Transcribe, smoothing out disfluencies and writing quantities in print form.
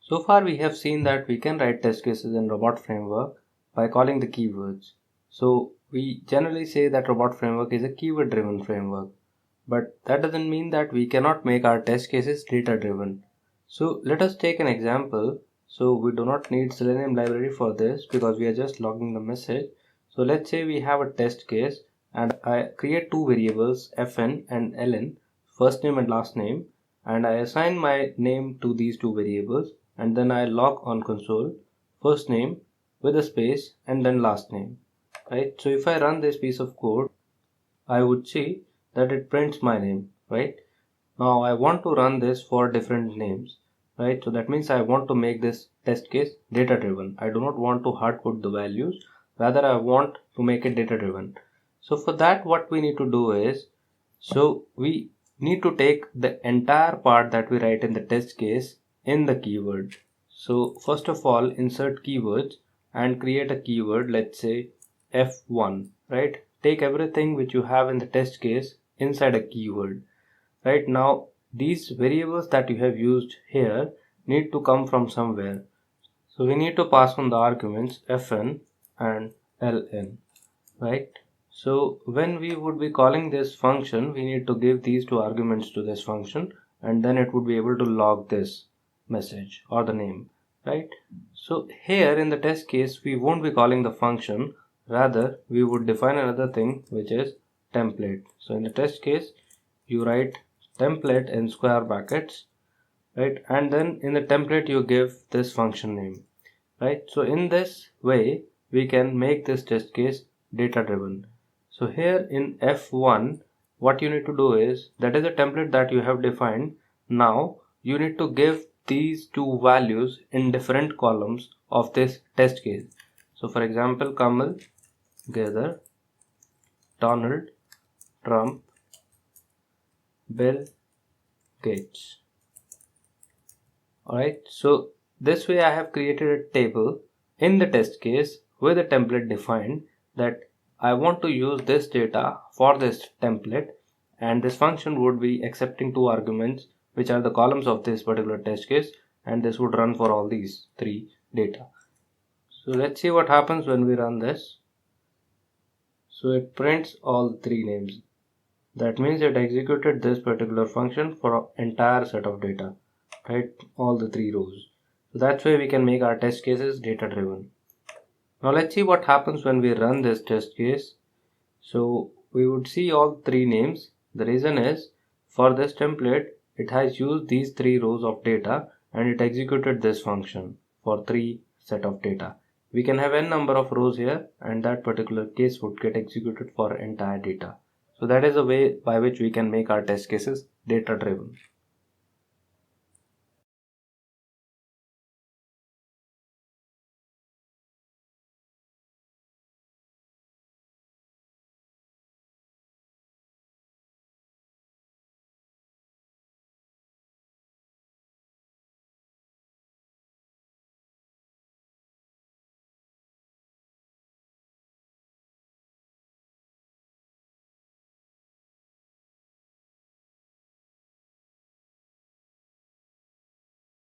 So far we have seen that we can write test cases in Robot Framework by calling the keywords. So we generally say that Robot Framework is a keyword driven framework, but that doesn't mean that we cannot make our test cases data driven. So let us take an example. So we do not need Selenium library for this because we are just logging the message. So let's say we have a test case and I create two variables fn and ln, first name and last name, and I assign my name to these two variables, and then I log on console first name with a space and then last name, right? So if I run this piece of code, I would see that it prints my name, right? Now I want to run this for different names, right? So that means I want to make this test case data driven. I do not want to hard code the values, rather I want to make it data driven. So for that, what we need to do is, so we need to take the entire part that we write in the test case in the keyword. So first of all, insert keywords and create a keyword, let's say F1, right? Take everything which you have in the test case inside a keyword. Right now, these variables that you have used here need to come from somewhere. So we need to pass on the arguments fn and ln, right? So when we would be calling this function, we need to give these two arguments to this function, and then it would be able to log this message or the name, right? So here in the test case, we won't be calling the function, rather we would define another thing which is template. So in the test case, you write template in square brackets, right? And then in the template you give this function name, right? So in this way we can make this test case data driven. So here in F1, what you need to do is, that is a template that you have defined. Now you need to give these two values in different columns of this test case. So for example, Kamal, Gather, Donald, Trump, Bill Gates. Alright, so this way I have created a table in the test case with a template defined that I want to use this data for this template, and this function would be accepting two arguments which are the columns of this particular test case, and this would run for all these three data. So let's see what happens when we run this. So it prints all three names. That means it executed this particular function for an entire set of data, right? All the three rows. So that's why we can make our test cases data driven. Now let's see what happens when we run this test case. So we would see all three names. The reason is, for this template, it has used these three rows of data and it executed this function for three set of data. We can have n number of rows here, and that particular case would get executed for entire data. So that is a way by which we can make our test cases data driven.